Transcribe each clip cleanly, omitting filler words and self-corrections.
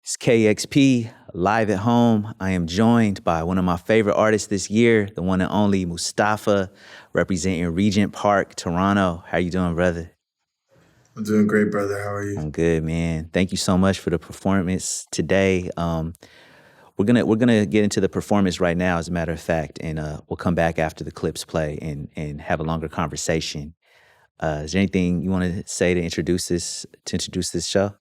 It's KEXP, live at home. I am joined by one of my favorite artists this year, the one and only Mustafa, representing Regent Park, Toronto. How you doing, brother? I'm doing great, brother. How are you? I'm good, man. Thank you so much for the performance today. We're gonna get into the performance right now, as a matter of fact, and we'll come back after the clips play and have a longer conversation. Is there anything you want to say to introduce this show?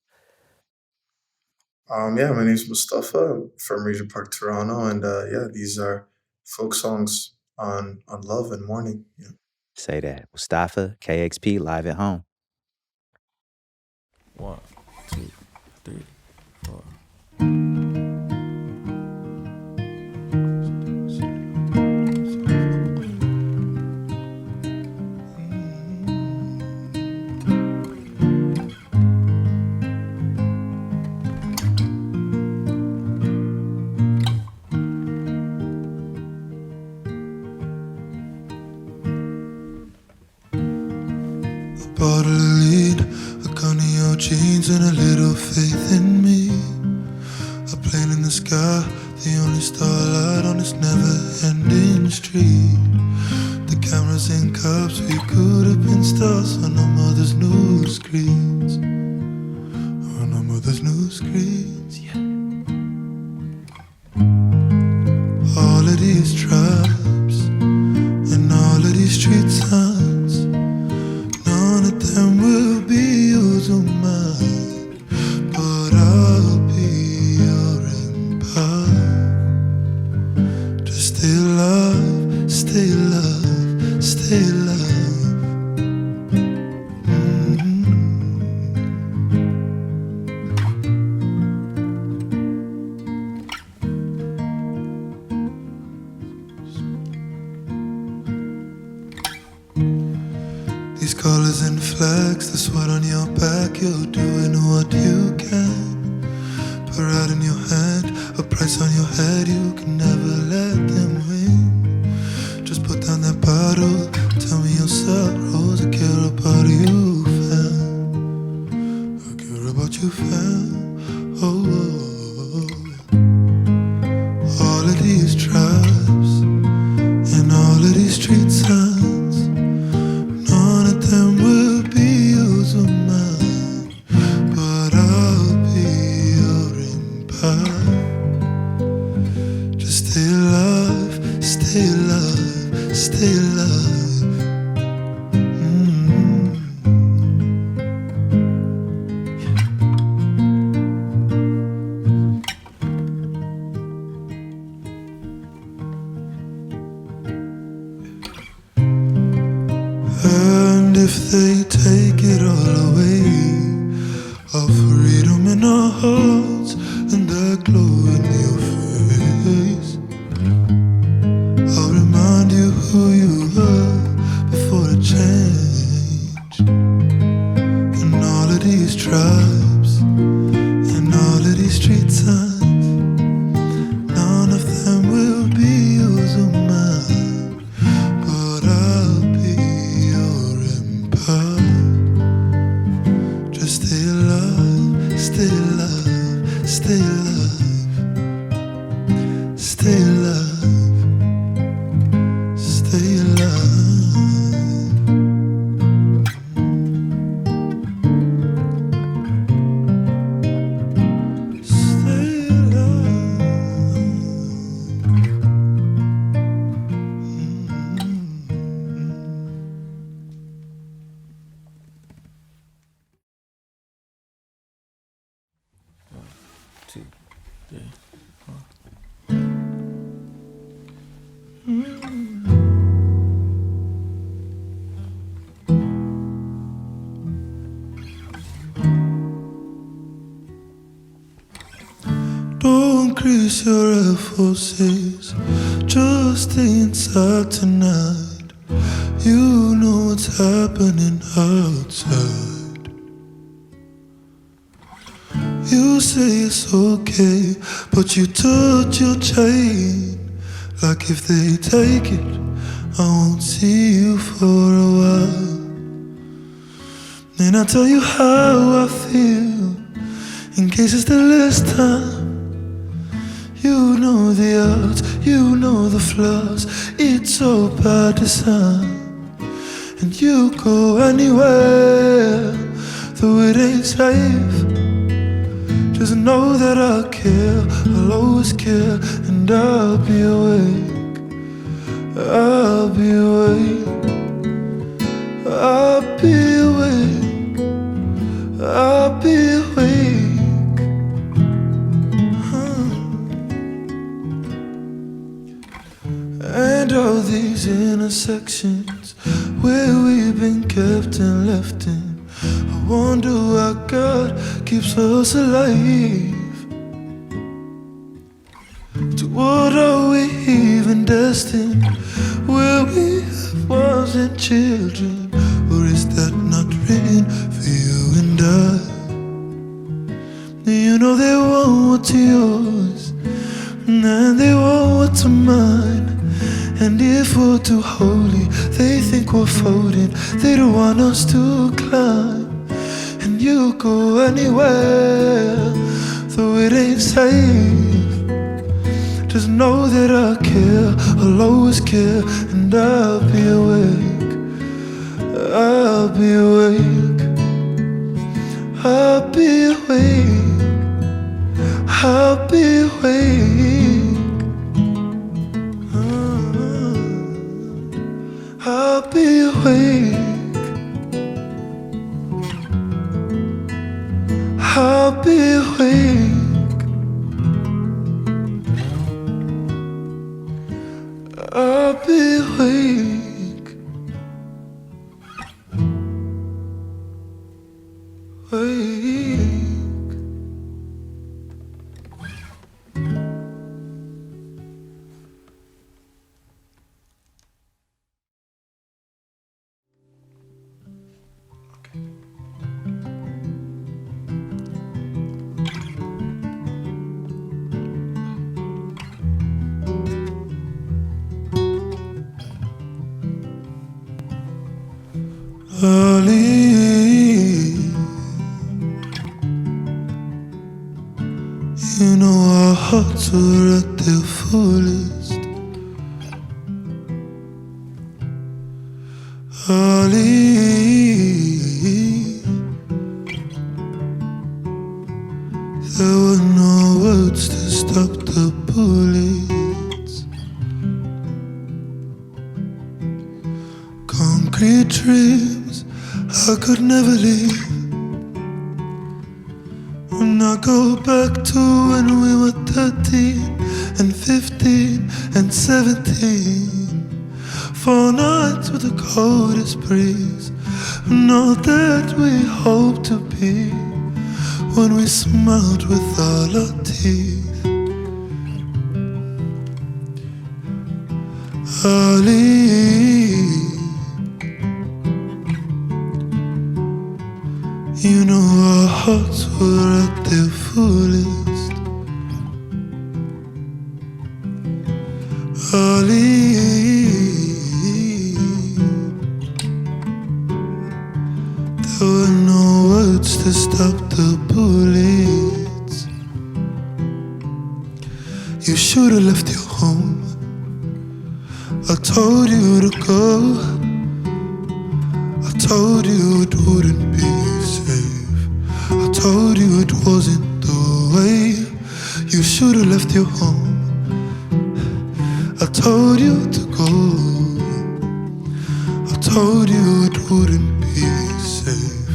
Yeah, my name's Mustafa. I'm from Regent Park, Toronto, and yeah, these are folk songs on love and mourning. Yeah. Say that. Mustafa, KEXP, live at home. One, two, three, four. A bottle of lead, a gun in your jeans, and a little faith in me. A plane in the sky, the only starlight on this never-ending street. The cameras in cups, we could have been stars on our mother's news screens. On our mother's news screens, yeah. All of these tribes and all of these street signs, none of them will be yours or mine, but I'll be your empire. Just stay alive, stay alive, stay alive. These colors and flags, the sweat on your back, you're doing what you can. Pride in your hand, a price on your head, you can never let them win. Just put down that bottle, tell me your sorrows, I care about you, fam. I care about you, fam. Oh, oh, oh. All of these tribes and all of these street signs, none of them will be yours or mine, but I'll be your empire. Just stay alive, stay alive, stay alive. And if they take it all away, our freedom in our hearts and that glow in your face, I'll remind you who you were before the change. And all of these tribes and all of these street signs, none of them will be yours or mine, but I'll be your empire. Just stay alive, stay alive, stay alive, stay alive, stay alive. Stay Two, three. Don't increase your FOCs, just stay inside tonight. You know what's happening outside. You say it's okay, but you touch your chain. Like if they take it, I won't see you for a while. And I tell you how I feel, in case it's the last time. You know the odds, you know the flaws. It's all by design. And you go anywhere, though it ain't safe. Just know that I care, I'll always care. And I'll be awake, I'll be awake, I'll be awake, I'll be awake. And all these intersections where we've been kept and left in, I wonder why God keeps us alive. To what are we even destined? Will we have wives and children? Or is that not written for you and I? You know they want what's yours, and they want what's mine. And if we're too holy, they think we're folding. They don't want us to climb. And you go anywhere, though it ain't safe. Just know that I care, I'll always care. And I'll be awake, I'll be awake, I'll be awake, I'll be awake, I'll be awake, I'll be awake, I'll be awake, awake. Early, you know our hearts were at their fullest. Early, there were no words to stop the bullets. Concrete dreams I could never leave. When I go back to when we were 13 and 15 and 17, 4 nights with the coldest breeze, not that we hoped to be when we smiled with all our teeth. Early, you know our hearts were at their fullest. Early, there were no words to stop the bullets. You should have left your home. I told you to go. I told you it wouldn't be safe. I told you it wasn't the way. You should have left your home. I told you to go. I told you it wouldn't be safe.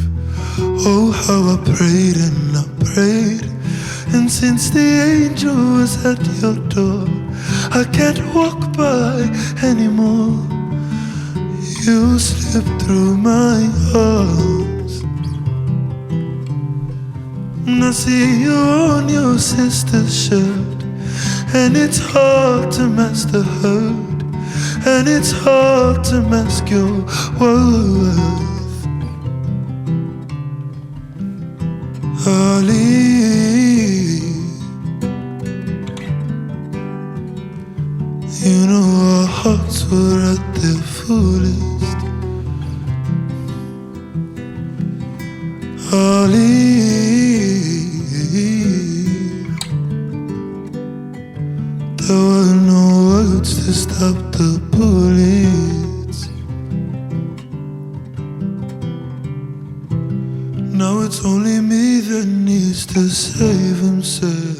Oh, how I prayed and I prayed. And since the angel was at your door, I can't walk by anymore. You slipped through my arms, and I see you on your sister's shirt. And it's hard to mask the hurt, and it's hard to mask your worth. Early, you know our hearts were at their fullest. Early, There were no words to stop the bullets. Now it's only me that needs to save himself.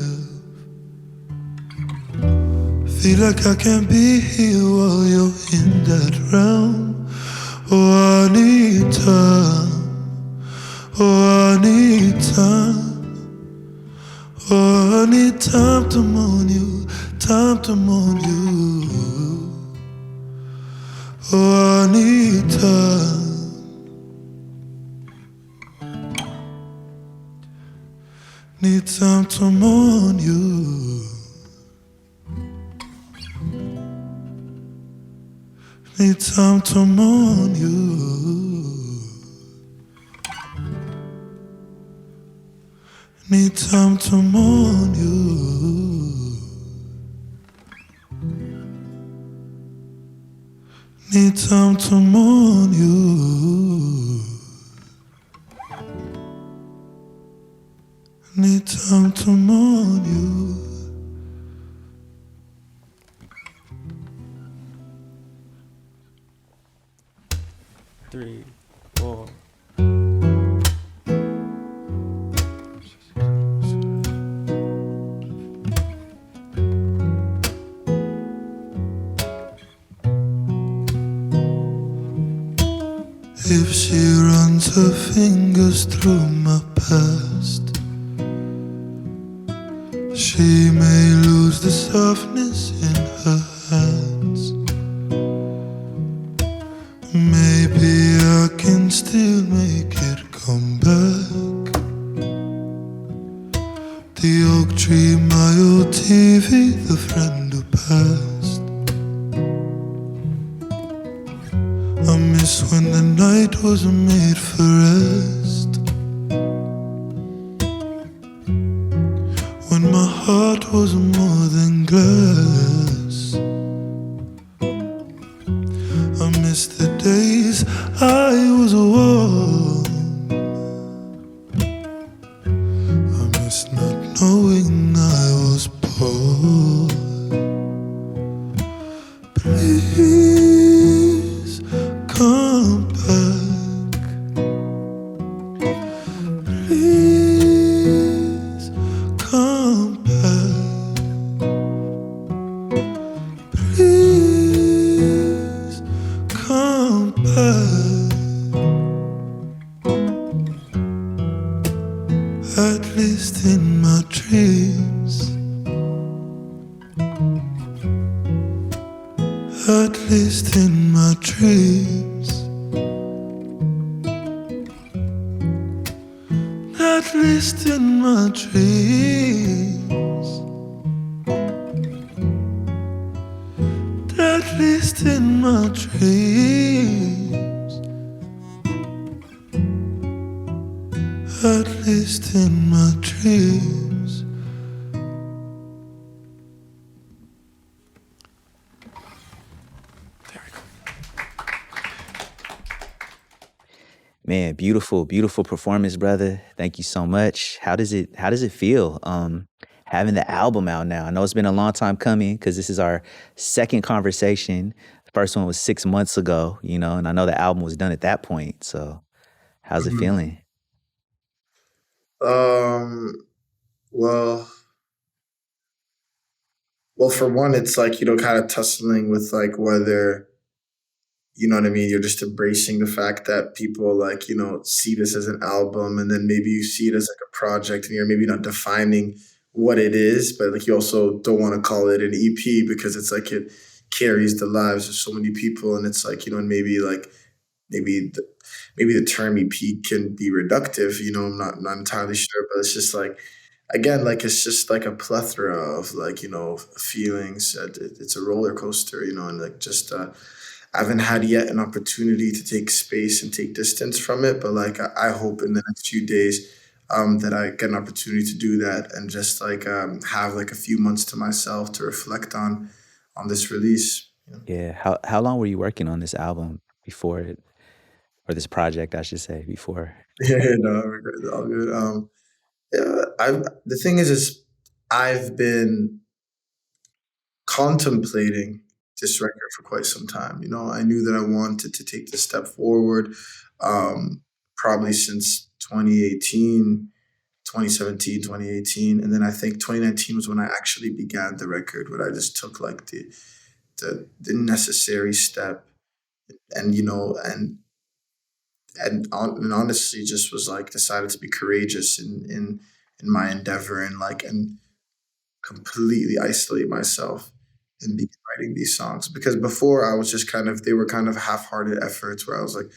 Feel like I can't be here while you're in that realm. Oh, I need time. Oh, I need time. Oh, I need time to mourn you, time to mourn you. Oh, I need time. Need time to mourn you. Need time to mourn you. Need time to mourn you. Need time to mourn you. Need time to mourn you. Three, four. If she runs her fingers through my past, she may lose the softness in her hands. Maybe I can still make it come back. The oak tree, my old TV, the friend who passed. I miss when the night was made for rest, when my heart was more than glass. I miss the days I was warm. I miss not knowing I was poor. Please come back. Please come back. Please come back. At least in my dreams. At least in my dreams. At least in my dreams. At least in my dreams. At least in my dreams. Man, beautiful, beautiful performance, brother. Thank you so much. How does it feel having the album out now? I know it's been a long time coming because this is our second conversation. The first one was 6 months ago, and I know the album was done at that point. So how's it Mhm. feeling? Well, for one, it's like, kind of tussling with like whether, you know what I mean, you're just embracing the fact that people like, see this as an album, and then maybe you see it as like a project and you're maybe not defining what it is, but like you also don't want to call it an EP because it's like it carries the lives of so many people, and it's like, and maybe like maybe the, maybe the term EP can be reductive, I'm not entirely sure, but it's just like, again, like it's just like a plethora of like, feelings. It's a roller coaster, and like just I haven't had yet an opportunity to take space and take distance from it, but like I hope in the next few days that I get an opportunity to do that and just like have like a few months to myself to reflect on this release. Yeah. How long were you working on this album before it, or this project, I should say, before? Yeah, no, it's all good. Yeah, the thing is I've been contemplating this record for quite some time. You know, I knew that I wanted to take this step forward, probably since 2018, 2017, 2018. And then I think 2019 was when I actually began the record, where I just took like the necessary step, and and honestly just was like decided to be courageous in my endeavor, and completely isolate myself and be writing these songs. Because before I was just they were kind of half-hearted efforts where I was like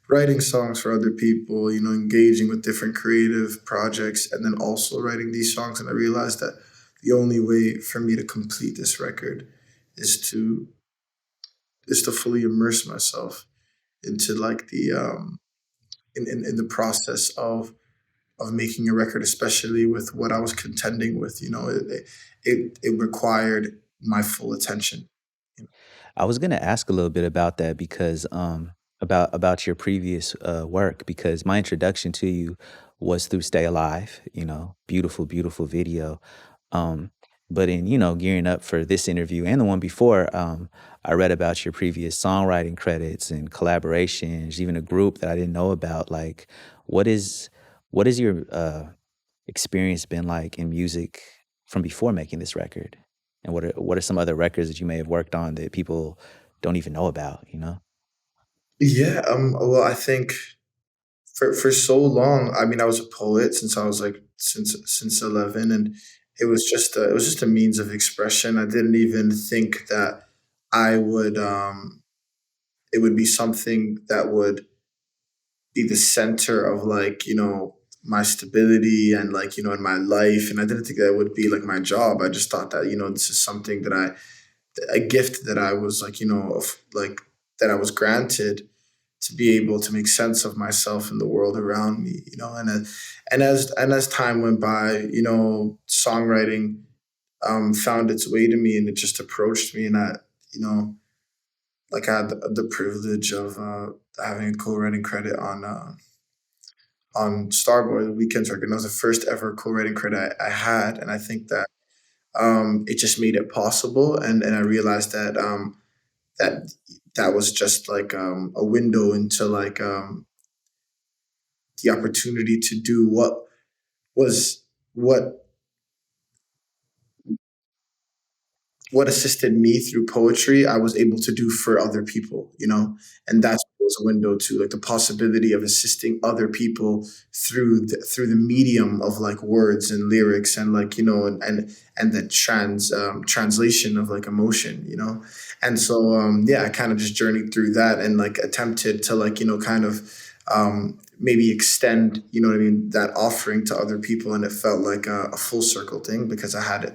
writing songs for other people, engaging with different creative projects, and then also writing these songs. And I realized that the only way for me to complete this record is to fully immerse myself into like the in the process of making a record, especially with what I was contending with. It required my full attention. I was gonna ask a little bit about that because about your previous work, because my introduction to you was through Stay Alive. Beautiful, beautiful video. Um, but in gearing up for this interview and the one before, I read about your previous songwriting credits and collaborations, even a group that I didn't know about. Like, what is your experience been like in music from before making this record? And what are some other records that you may have worked on that people don't even know about, you know? Yeah, well, I think for so long, I mean, I was a poet since I was like since 11, and it was just a means of expression. I didn't even think that I would it would be something that would be the center of my stability, and in my life. And I didn't think that would be like my job. I just thought that this is something that a gift that I was that I was granted to be able to make sense of myself and the world around me. And as time went by, songwriting found its way to me, and it just approached me. And you know I had the privilege of having a co-writing credit on Starboy, the Weekend's record. And that was the first ever co-writing credit I had, and I think that it just made it possible. And I realized that that was just like a window into the opportunity to do was what what assisted me through poetry, I was able to do for other people, and that's what was a window to like the possibility of assisting other people through the medium of like words and lyrics, and and the translation of like emotion, and so yeah, I kind of just journeyed through that, and like attempted to kind of maybe extend, what I mean, that offering to other people. And it felt like a full circle thing, because I had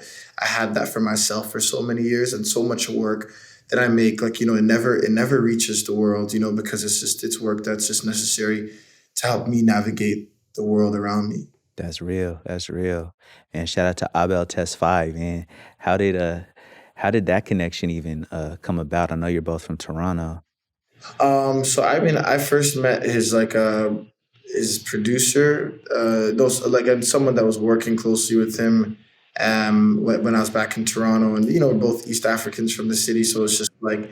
that for myself for so many years, and so much work that I make, it never reaches the world, because it's work that's just necessary to help me navigate the world around me. That's real. That's real. And shout out to Abel Test 5, man. How did uh how did that connection even come about? I know you're both from Toronto. So I mean, I first met his producer, those like and someone that was working closely with him, when I was back in Toronto, and we're both East Africans from the city, so it's just like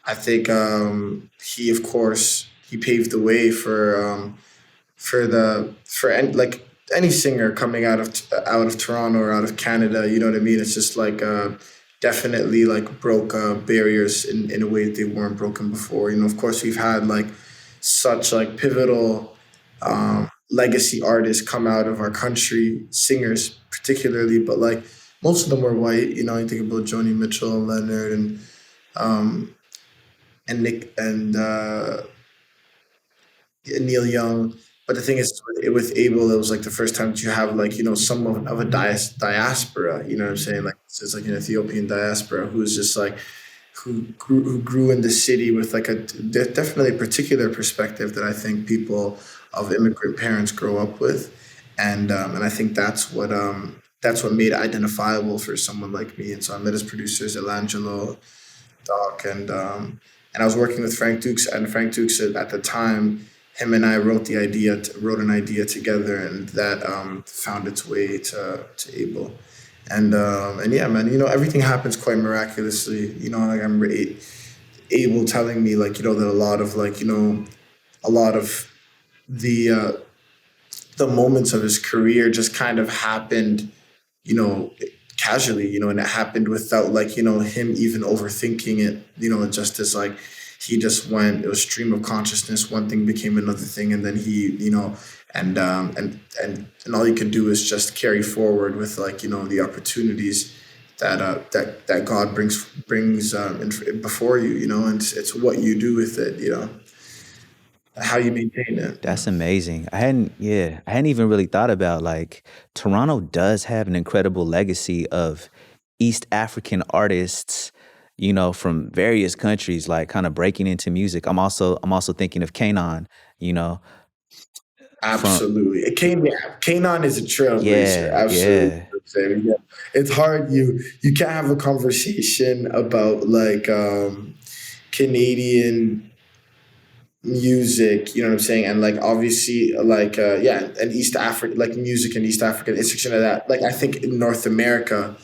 I think he, of course, he paved the way for any singer coming out of Toronto or out of Canada. You know what I mean? It's just like definitely like broke barriers in a way that they weren't broken before. Of course, we've had like such like pivotal legacy artists come out of our country, singers particularly, but like most of them were white. You think about Joni Mitchell, Leonard, um, and Nick, and Neil Young. But the thing is, with Abel, it was like the first time that you have like some of a diaspora. You know what I'm saying? Like it's like an Ethiopian diaspora who's just like who grew in the city with like definitely a particular perspective that I think people of immigrant parents grow up with, and I think that's what made it identifiable for someone like me. And so I met his producers, Elangelo, Doc, and I was working with Frank Dukes, and Frank Dukes at the time, him and I wrote an idea together, and that found its way to Abel. And yeah, man, everything happens quite miraculously. Like Abel telling me, like, that a lot of the the moments of his career just kind of happened, you know, casually, and it happened without, like, him even overthinking it, just as, like, he just went, it was stream of consciousness, one thing became another thing, and then he, and all you can do is just carry forward with, like, the opportunities that God brings before you, and it's what you do with it, how you maintain it. That's amazing. I hadn't even really thought about like Toronto does have an incredible legacy of East African artists, from various countries, like kind of breaking into music. I'm also thinking of Kanon, you know, from Absolutely. Kanon is a trailblazer. yeah, Absolutely. yeah, Yeah. It's hard. You can't have a conversation about, like, Canadian music, you know what I'm saying? And, like, obviously, like, yeah, and East Africa, like, music in East Africa, intersection of that. Like, I think in North America,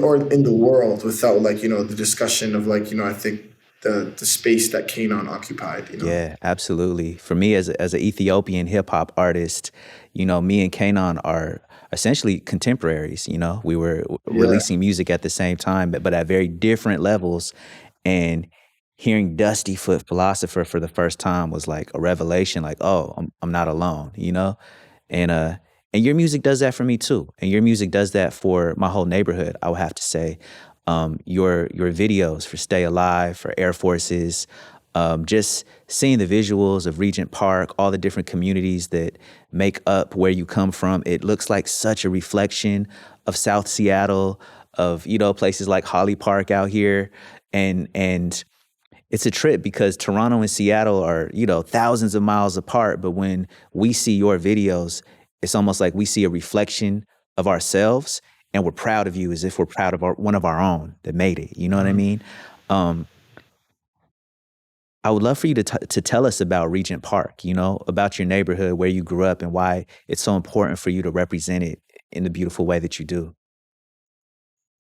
or in the world, without, like, the discussion of, like, I think the space that Kanon occupied. yeah, absolutely. For me as an Ethiopian hip hop artist, me and Kanon are essentially contemporaries. We were Yeah. releasing music at the same time, but at very different levels. And hearing Dusty Foot Philosopher for the first time was like a revelation. Like, oh, I'm not alone. And and your music does that for me too. And your music does that for my whole neighborhood, I would have to say. Your videos for Stay Alive, for Air Forces, just seeing the visuals of Regent Park, all the different communities that make up where you come from, it looks like such a reflection of South Seattle, of places like Holly Park out here, and it's a trip because Toronto and Seattle are, thousands of miles apart. But when we see your videos, it's almost like we see a reflection of ourselves, and we're proud of you as if we're proud of one of our own that made it. You know what I Mhm. mean? Um, I would love for you to tell us about Regent Park, about your neighborhood, where you grew up, and why it's so important for you to represent it in the beautiful way that you do.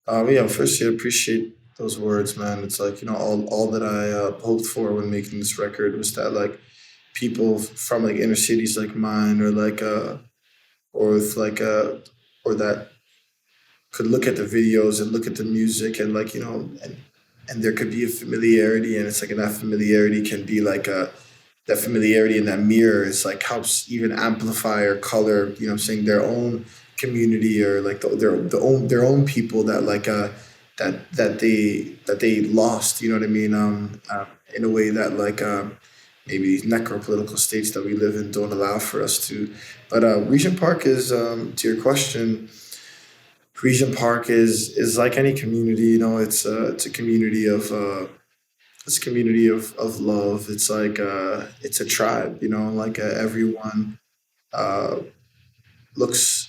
Yeah, firstly, I appreciate those words, man. It's like, all that I hoped for when making this record was that, like, people from, like, inner cities like mine, or like or if like or that could look at the videos and look at the music, and, like, and there could be a familiarity, and it's like, and that familiarity can be like that familiarity in that mirror is, like, helps even amplify or color, I'm saying, their own community, or, like, their own people that, like, that they lost, you know what I mean, in a way that, like, maybe necropolitical states that we live in don't allow for us to. But Regent Park is, to your question, Regent Park is like any community. It's a community of love. It's like, it's a tribe. Like, everyone uh, looks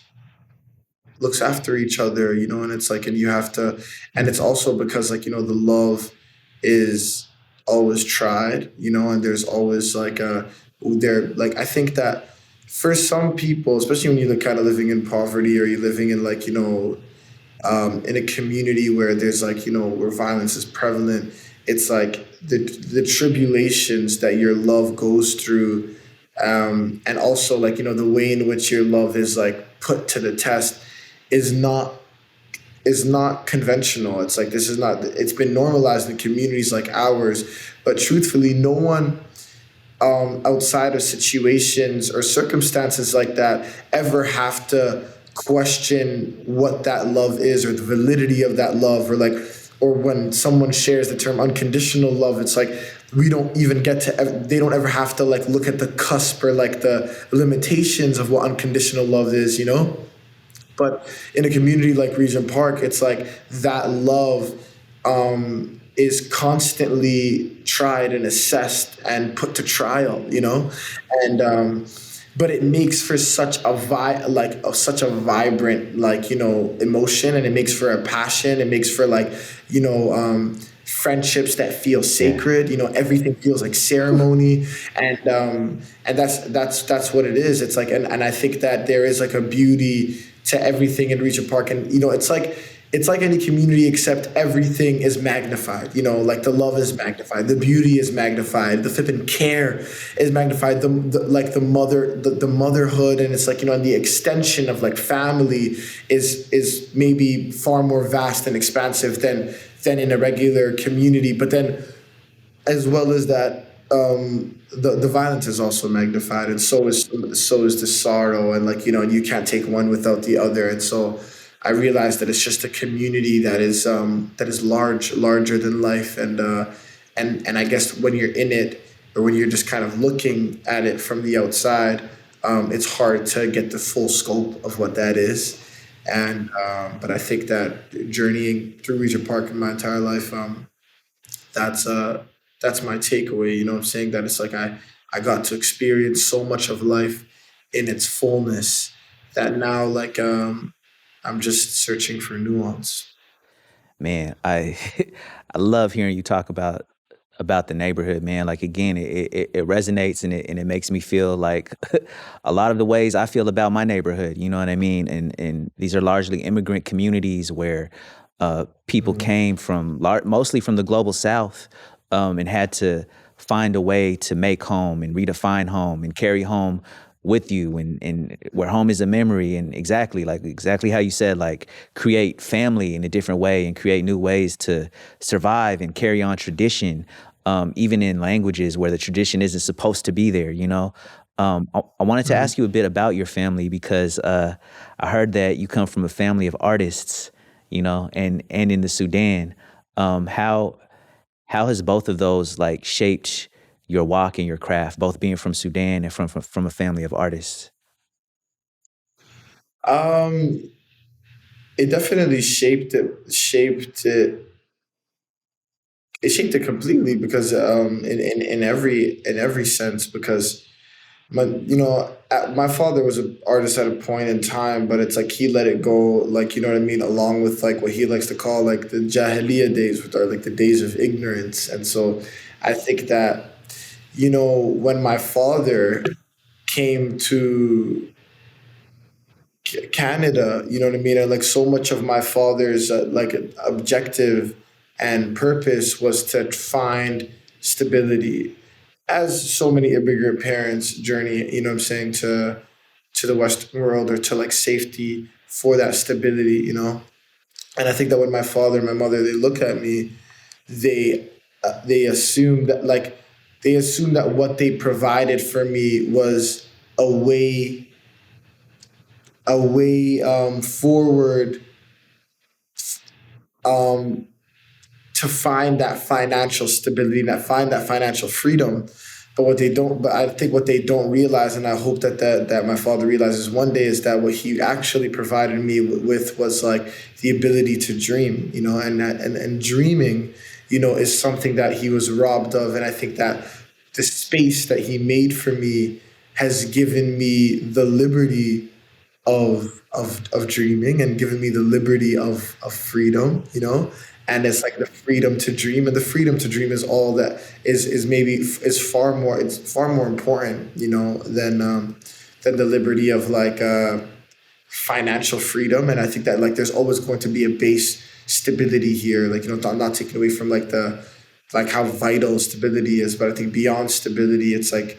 looks after each other. And it's like, and you have to, and it's also because, like, the love is always tried. And there's always, like, there, like, I think that for some people, especially when you're, like, kind of living in poverty, or you're living in, like, in a community where there's, like, where violence is prevalent, it's like the tribulations that your love goes through, and also, like, the way in which your love is, like, put to the test is not conventional. It's like, this is not, it's been normalized in communities like ours, but truthfully, no one, outside of situations or circumstances like that, ever have to question what that love is, or the validity of that love, or, like, or when someone shares the term unconditional love, it's like, we don't even get to, they don't ever have to, like, look at the cusp, or, like, the limitations of what unconditional love is. But in a community like Regent Park, it's like that love, is constantly tried and assessed and put to trial. And but it makes for such a such a vibrant, like, emotion, and it makes for a passion. It makes for, like, friendships that feel Yeah. sacred. Everything feels like ceremony, and that's what it is. It's like, and I think that there is, like, a beauty to everything in Regent Park. And, it's like any community, except everything is magnified. Like the love is magnified, the beauty is magnified, the flipping care is magnified, like the motherhood, and it's like, and the extension of like family is maybe far more vast and expansive than in a regular community. But then, as well as that, the violence is also magnified, and so is the sorrow, and like, and you can't take one without the other. And so I realized that it's just a community that is larger than life. And I guess when you're in it, or when you're just kind of looking at it from the outside, it's hard to get the full scope of what that is. And but I think that journeying through Regent Park in my entire life, that's that's my takeaway. You know what I'm saying? That it's like I got to experience so much of life in its fullness, that now, like, I'm just searching for nuance. Man, I I love hearing you talk about the neighborhood, man. Like again, it resonates, and it makes me feel like a lot of the ways I feel about my neighborhood. You know what I mean? And these are largely immigrant communities where people Mhm. came from mostly from the global South, and had to find a way to make home and redefine home and carry home with you, and where home is a memory, and exactly how you said, like, create family in a different way and create new ways to survive and carry on tradition, even in languages where the tradition isn't supposed to be there, you know. I wanted to Mhm. ask you a bit about your family, because I heard that you come from a family of artists, you know, and in the Sudan. How has both of those like shaped your walk and your craft, both being from Sudan and from a family of artists? Um, it definitely shaped it completely, because in every sense, because my father was an artist at a point in time, but it's like he let it go, like, you know what I mean, along with like what he likes to call like the Jahiliyyah days, which are like the days of ignorance. And so I think that, when my father came to Canada, you know what I mean? And like so much of my father's like objective and purpose was to find stability, as so many immigrant parents journey, you know what I'm saying, to the Western world, or to like safety for that stability. And I think that when my father and my mother, they look at me, they they assume that like they assume that what they provided for me was a way forward, um, to find that financial stability, that find that financial freedom. But I think what they don't realize, and I hope that my father realizes one day, is that what he actually provided me with was like the ability to dream, and dreaming, is something that he was robbed of. And I think that the space that he made for me has given me the liberty of dreaming, and giving me the liberty of freedom. And it's like the freedom to dream, and the freedom to dream is all that is maybe is far more important, than the liberty of like financial freedom. And I think that like there's always going to be a base stability here, like, I'm not taking away from like the like how vital stability is, but I think beyond stability, it's like,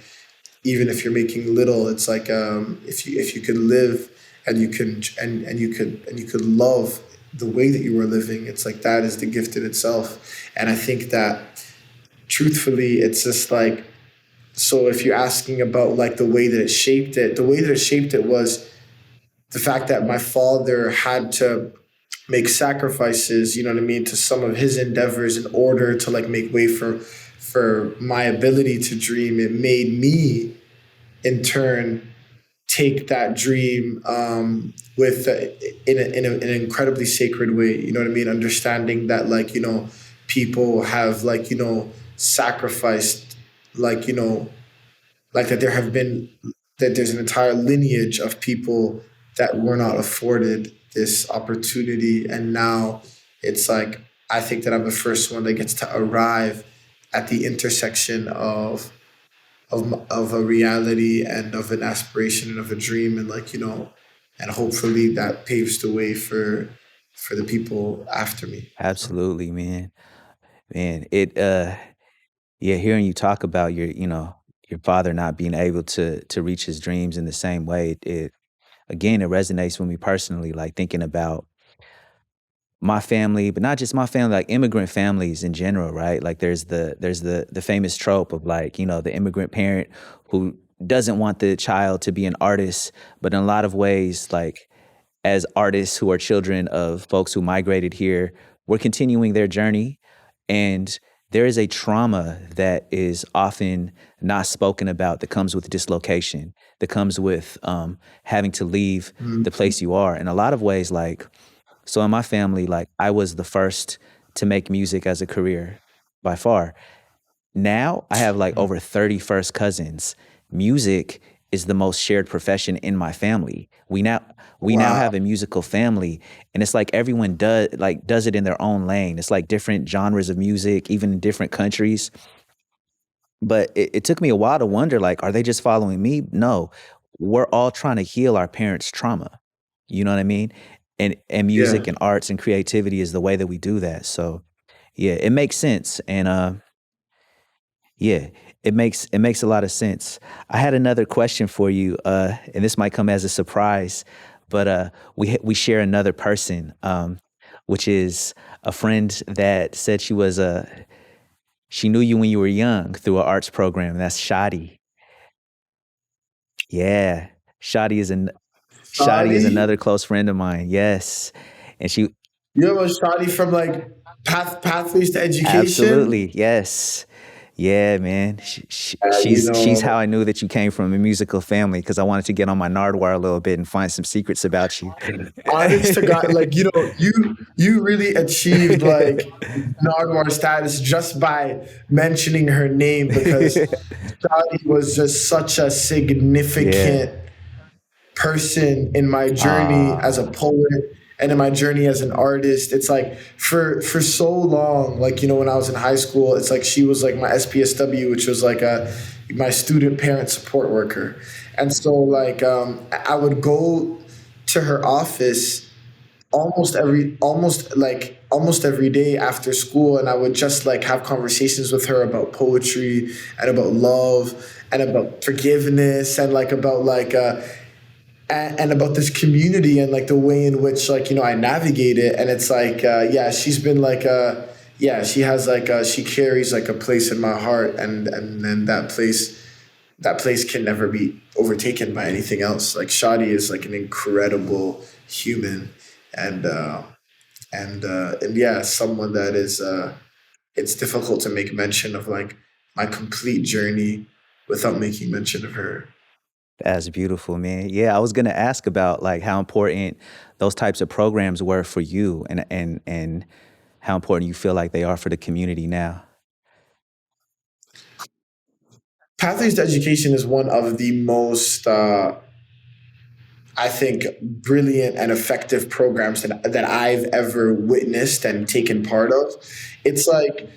even if you're making little, it's like, if you could live, and you could love the way that you were living, it's like that is the gift in itself. And I think that, truthfully, it's just like, so if you're asking about like the way that it shaped it was the fact that my father had to make sacrifices, you know what I mean, to some of his endeavors in order to like make way for my ability to dream. It made me, in turn, take that dream, with in an incredibly sacred way. You know what I mean? Understanding that, like, people have, like, sacrificed, like, like that there's an entire lineage of people that were not afforded this opportunity. And now it's like, I think that I'm the first one that gets to arrive at the intersection of a reality and of an aspiration and of a dream. And like, and hopefully that paves the way for the people after me. So. Absolutely, man. Man, yeah, hearing you talk about your father not being able to reach his dreams in the same way, it again, it resonates with me personally, like thinking about my family, but not just my family, like immigrant families in general, right? Like there's the famous trope of like, the immigrant parent who doesn't want the child to be an artist, but in a lot of ways, like as artists who are children of folks who migrated here, we're continuing their journey. And there is a trauma that is often not spoken about that comes with dislocation, that comes with having to leave the Mhm. place you are. In a lot of ways, like, so in my family, like I was the first to make music as a career by far. Now I have like over 30 first cousins. Music is the most shared profession in my family. We now Wow. have a musical family, and it's like everyone does it in their own lane. It's like different genres of music, even in different countries. But it took me a while to wonder, like, are they just following me? No. We're all trying to heal our parents' trauma. You know what I mean? And Yeah. music and arts and creativity is the way that we do that. So yeah, it makes sense. And yeah, it makes a lot of sense. I had another question for you, and this might come as a surprise, but we share another person, which is a friend that said she knew you when you were young through an arts program. That's Shadi. Yeah, Shadi is an Shadi is Shadi? another close friend of mine. Yes, and she You have a Shadi from like Pathways to Education? absolutely, yes. Yeah, man. You She's how know, I knew that you came from a musical family because I wanted to get on my Nardwar a little bit and find some secrets about you. honest to God, like you really achieved like Nardwar status just by mentioning her name because Shadi was just such a Yeah. significant person in my journey as a Ah, poet and in my journey as an artist. It's like for so long, like when I was in high school, it's like she was like my SPSW, which was like a my student parent support worker. And so like I would go to her office almost every day after school, and I would just like have conversations with her about poetry and about love and about forgiveness and like about like and about this community and like the way in which like I navigate it. And it's like yeah, she's been like yeah, she has like she carries like a place in my heart, and that place can never be overtaken by anything else. Like Shadi is like an incredible human, and and yeah, someone that is it's difficult to make mention of like my complete journey without making mention of her. that's beautiful, man. Yeah, I was gonna ask about like how important those types of programs were for you and how important you feel like they are for the community now. Pathways to Education is one of the most I think brilliant and effective programs that I've ever witnessed and taken part of. It's like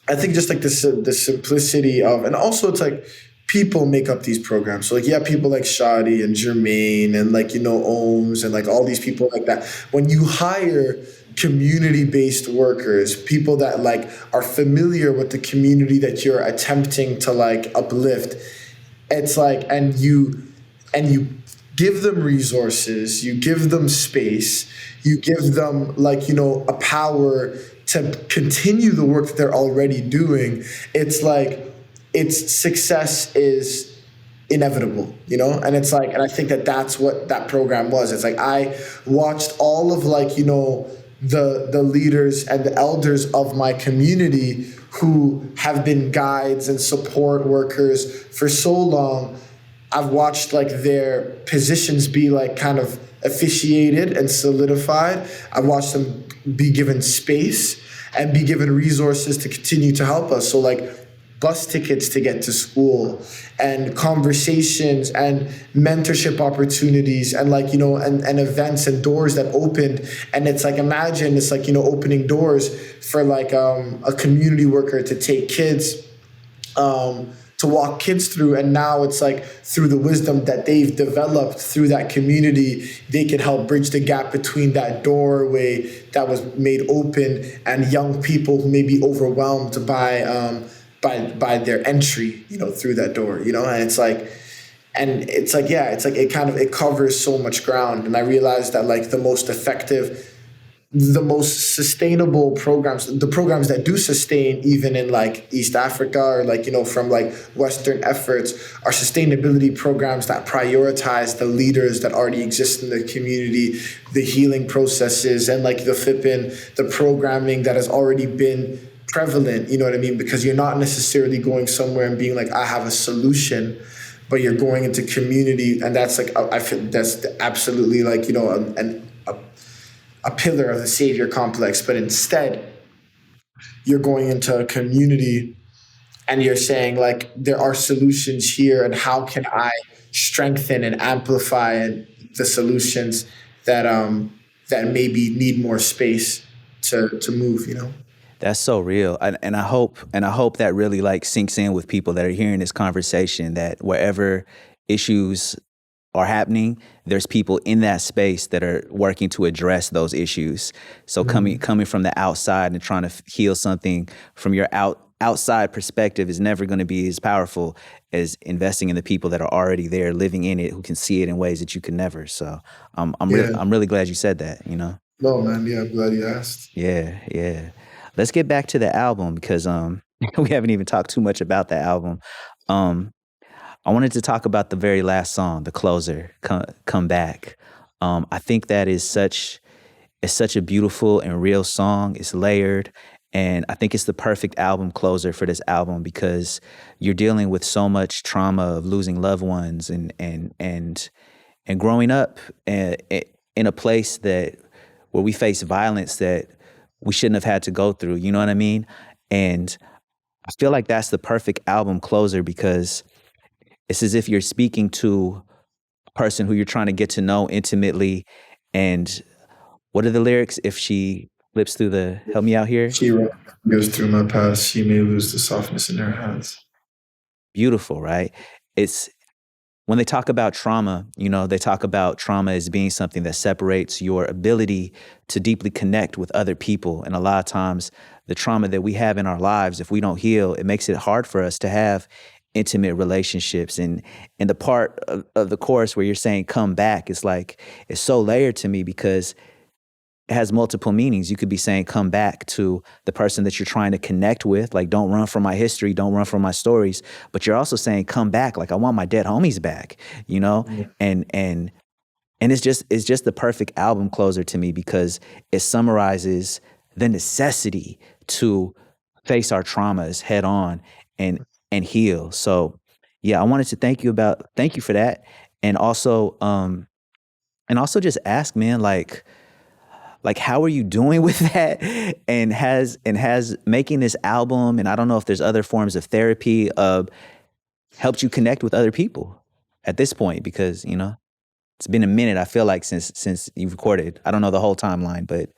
I think just like the simplicity of, and also it's like people make up these programs. So like yeah, people like Shadi and Jermaine and like Ohms and like all these people like that. When you hire community based workers, people that like are familiar with the community that you're attempting to like uplift, it's like and you give them resources, you give them space, you give them like a power to continue the work that they're already doing. It's like its success is inevitable, and it's like, and I think that that's what that program was. It's like I watched all of like the leaders and the elders of my community who have been guides and support workers for so long. I've watched like their positions be like kind of officiated and solidified. I've watched them be given space and be given resources to continue to help us. So like bus tickets to get to school and conversations and mentorship opportunities and like and events and doors that opened. And it's like, imagine it's like opening doors for like a community worker to take kids to to walk kids through. And now it's like through the wisdom that they've developed through that community, they can help bridge the gap between that doorway that was made open and young people who may be overwhelmed by their entry, through that door, and it's like, yeah, it's like it covers so much ground. And I realized that like the most effective, the most sustainable programs, the programs that do sustain even in like East Africa or like, from like Western efforts, are sustainability programs that prioritize the leaders that already exist in the community, the healing processes, and like the programming that has already been prevalent, you know what I mean? Because you're not necessarily going somewhere and being like, I have a solution, but you're going into community. And that's like, I feel that's absolutely like, a pillar of the savior complex. But instead, you're going into a community and you're saying like, there are solutions here, and how can I strengthen and amplify the solutions that maybe need more space to move, That's so real. And I hope that really like sinks in with people that are hearing this conversation, that wherever issues are happening, there's people in that space that are working to address those issues. So coming from the outside and trying to heal something from your outside perspective is never going to be as powerful as investing in the people that are already there, living in it, who can see it in ways that you can never. So I'm really glad you said that, No, man. Yeah, I'm glad you asked. Yeah. Let's get back to the album, because we haven't even talked too much about the album. I wanted to talk about the very last song, the closer, Come Back. I think that is such a beautiful and real song. It's layered, and I think it's the perfect album closer for this album, because you're dealing with so much trauma of losing loved ones and growing up in a place where we face violence that we shouldn't have had to go through. You know what I mean? And I feel like that's the perfect album closer, because it's as if you're speaking to a person who you're trying to get to know intimately. And what are the lyrics? If she flips through help me out here. She goes through my past, she may lose the softness in her hands. Beautiful, right? It's when they talk about trauma, they talk about trauma as being something that separates your ability to deeply connect with other people. And a lot of times the trauma that we have in our lives, if we don't heal, it makes it hard for us to have intimate relationships. And the part of the chorus where you're saying come back, it's so layered to me, because it has multiple meanings. You could be saying come back to the person that you're trying to connect with, like don't run from my history, don't run from my stories. But you're also saying come back, like I want my dead homies back, Yeah. And it's just the perfect album closer to me, because it summarizes the necessity to face our traumas head on and heal. So yeah, I wanted to thank you for that. And also just ask, man, like how are you doing with that? And has making this album, and I don't know if there's other forms of therapy, helped you connect with other people at this point? Because, it's been a minute, I feel like, since you've recorded. I don't know the whole timeline, but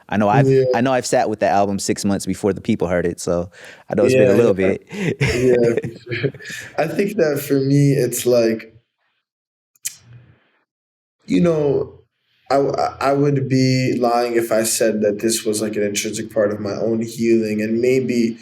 I know I've sat with the album 6 months before the people heard it. So I know it's been a little bit. Yeah. I think that for me, it's like, I would be lying if I said that this was like an intrinsic part of my own healing. And maybe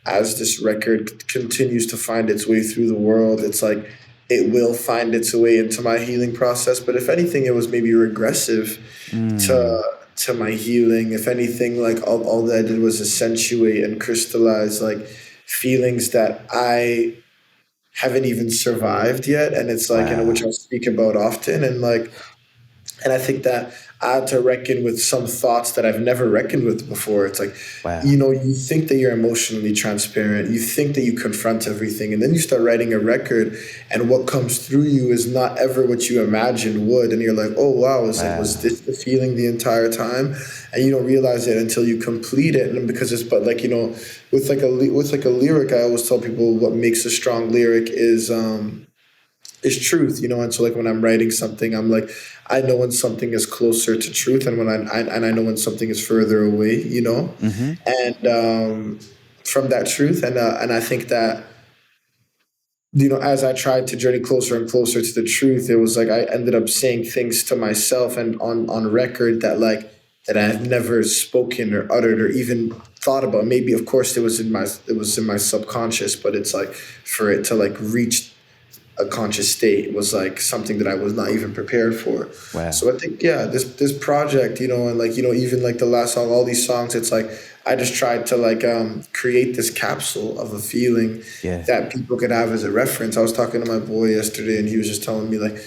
as this record continues to find its way through the world, it's like it will find its way into my healing process. But if anything, it was maybe regressive to my healing. If anything, like all that I did was accentuate and crystallize like feelings that I haven't even survived yet. And it's like, which I speak about often. And I think that I had to reckon with some thoughts that I've never reckoned with before. It's like, you think that you're emotionally transparent. You think that you confront everything. And then you start writing a record, and what comes through you is not ever what you imagined would. And you're like, oh, wow, was this the feeling the entire time? And you don't realize it until you complete it. And because it's, but like, with like a lyric, I always tell people what makes a strong lyric is truth, and so like when I'm writing something, I'm like, I know when something is closer to truth, and when I know when something is further away, and from that truth, and I think that as I tried to journey closer and closer to the truth, it was like I ended up saying things to myself and on record that that I have never spoken or uttered or even thought about. Maybe of course it was in my subconscious, but it's like for it to like reach a conscious state was like something that I was not even prepared for. Wow. So I think, yeah, this project, and like, even like the last song, all these songs, it's like I just tried to like create this capsule of a feeling Yeah. that people could have as a reference. I was talking to my boy yesterday and he was just telling me like,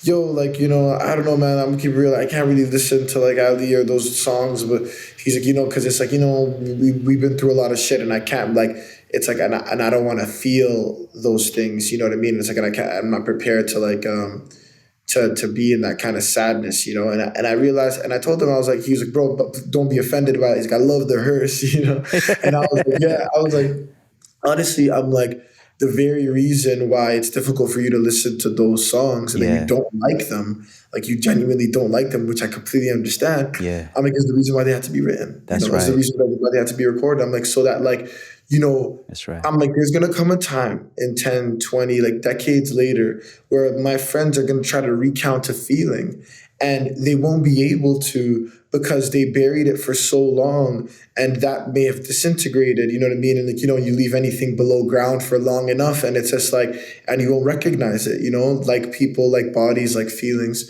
yo, like, I don't know, man, I'm gonna keep real. I can't really listen to like Ali or those songs, but he's like, because it's like, we've been through a lot of shit and I can't like, it's like, and I don't want to feel those things, you know what I mean? It's like, and I'm not prepared to like, to be in that kind of sadness, and I realized, and I told him, I was like, he was like, bro, but don't be offended by it. He's like, I love the hearse, and I was like, yeah, I was like, honestly, I'm like, the very reason why it's difficult for you to listen to those songs and that you Yeah. don't like them, like you genuinely don't like them, which I completely understand. Yeah. I'm like, is the reason why they had to be written. That's It's the right. reason why they had to be recorded. I'm like, so that like, That's right. I'm like, there's going to come a time in 10, 20, like decades later where my friends are going to try to recount a feeling and they won't be able to because they buried it for so long and that may have disintegrated, you know what I mean? And like, you leave anything below ground for long enough and it's just like, and you won't recognize it, like people, like bodies, like feelings.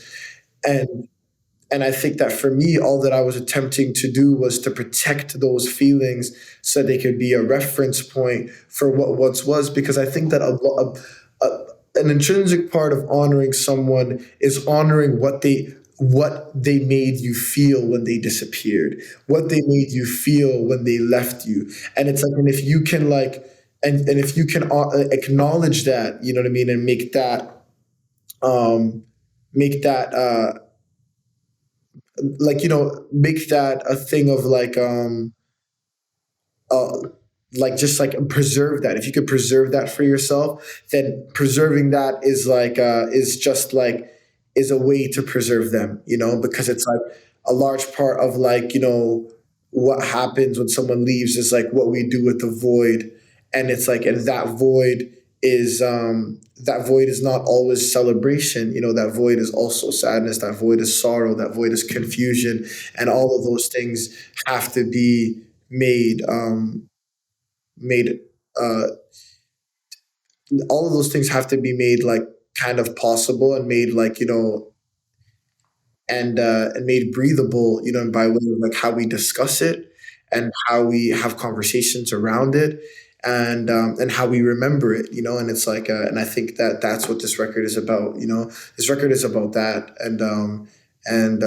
And I think that for me, all that I was attempting to do was to protect those feelings so they could be a reference point for what once was. Because I think that an intrinsic part of honoring someone is honoring what they made you feel when they disappeared, what they made you feel when they left you. And it's like, and if you can like, and if you can acknowledge that, you know what I mean, and make that, like make that a thing of uh like just like preserve that. If you could preserve that for yourself, then preserving that is like is just like is a way to preserve them, because it's like a large part of like what happens when someone leaves is like what we do with the void. And it's like, and that void is not always celebration. That void is also sadness. That void is sorrow. That void is confusion. And all of those things have to be made, uh, all of those things have to be made like kind of possible and made like, and made breathable, by way of like how we discuss it and how we have conversations around it and how we remember it, and it's like, and I think that that's what this record is about, this record is about that. And in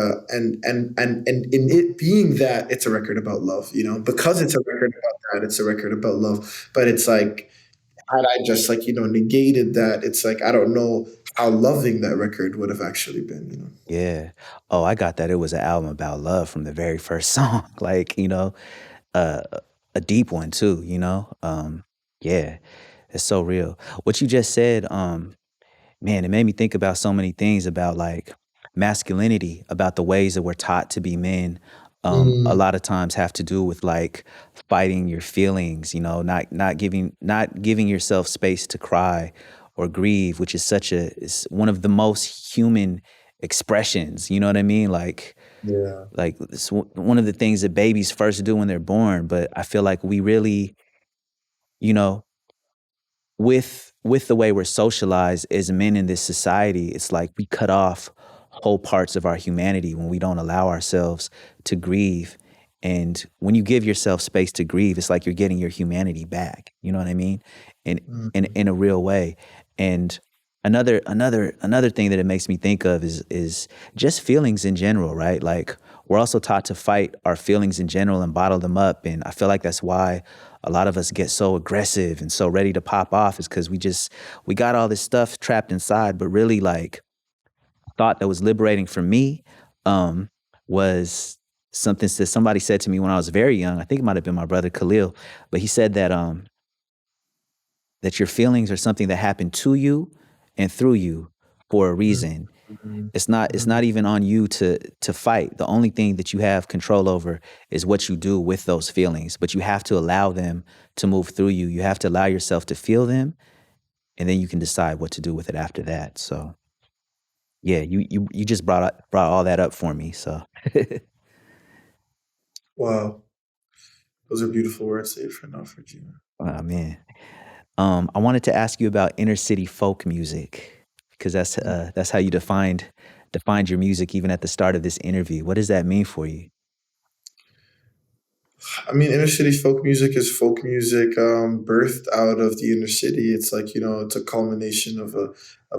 it being that it's a record about love, because it's a record about that, it's a record about love. But it's like, had I just like, negated that, it's like, I don't know how loving that record would have actually been. Yeah. Oh, I got that. It was an album about love from the very first song. Like, uh, a deep one too, yeah. It's so real. What you just said, man, it made me think about so many things about like masculinity, about the ways that we're taught to be men. A Mm, lot of times have to do with like fighting your feelings, not giving yourself space to cry or grieve, which is one of the most human expressions. You know what I mean? yeah. Like it's one of the things that babies first do when they're born. But I feel like we really, you know, with the way we're socialized as men in this society, it's like we cut off whole parts of our humanity when we don't allow ourselves to grieve. And when you give yourself space to grieve, it's like you're getting your humanity back. You know what I mean? In in Mhm. in a real way. And another thing that it makes me think of is just feelings in general, right? Like we're also taught to fight our feelings in general and bottle them up. And I feel like that's why a lot of us get so aggressive and so ready to pop off is because we got all this stuff trapped inside. But really, like, thought that was liberating for me was something that somebody said to me when I was very young. I think it might have been my brother Khalil, but he said that your feelings are something that happened to you and through you for a Mhm. reason. Mhm. It's not even on you to fight. The only thing that you have control over is what you do with those feelings, but you have to allow them to move through you. You have to allow yourself to feel them and then you can decide what to do with it after that. So yeah, you just brought all that up for me. So Wow, those are beautiful words that you've written out for Gina. man. I wanted to ask you about inner city folk music because that's how you defined your music even at the start of this interview. What does that mean for you? I mean, inner city folk music is folk music birthed out of the inner city. It's like, it's a culmination of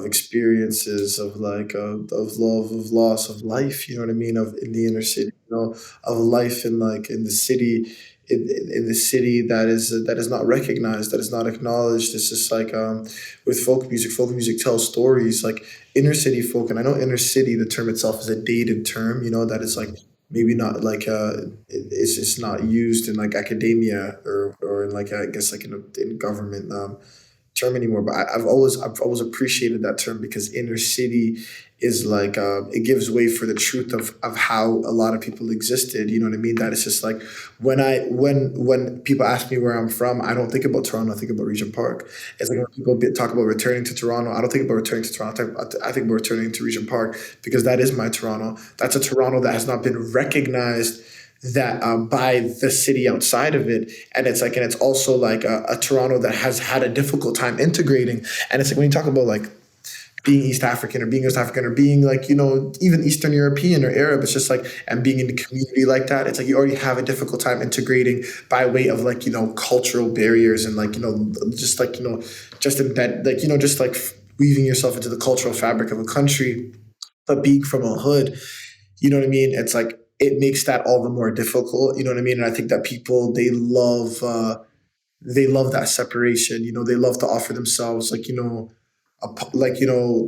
experiences of like of love, of loss, of life. You know what I mean? Of in the inner city, of life in like in the city, in the city that is not recognized, that is not acknowledged. It's just like with folk music tells stories like inner city folk. And I know inner city, the term itself is a dated term. That is like maybe not like it's just not used in like academia or in like I guess like in government term anymore. But I've always appreciated that term because inner city is like it gives way for the truth of how a lot of people existed. You know what I mean? That it's just like when people ask me where I'm from, I don't think about Toronto. I think about Regent Park. It's like when people talk about returning to Toronto, I don't think about returning to Toronto. I think about returning to Regent Park because that is my Toronto. That's a Toronto that has not been recognized that by the city outside of it, and it's also like a Toronto that has had a difficult time integrating. And it's like when you talk about like being East African or being West African or being like, even Eastern European or Arab, it's just like, and being in a community like that, it's like you already have a difficult time integrating by way of like, cultural barriers and like, just like, just embed, like, just like weaving yourself into the cultural fabric of a country. But being from a hood, you know what I mean? It's like, it makes that all the more difficult, you know what I mean? And I think that people, they love that separation, they love to offer themselves like, like a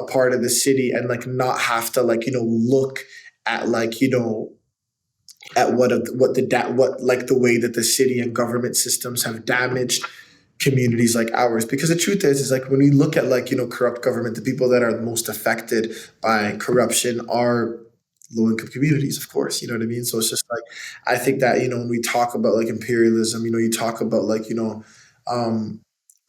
part of the city and like not have to like look at like at what like the way that the city and government systems have damaged communities like ours. Because the truth is like when we look at like corrupt government, the people that are most affected by corruption are low income communities, of course. You know what I mean? So it's just like I think that when we talk about like imperialism, you talk about like um,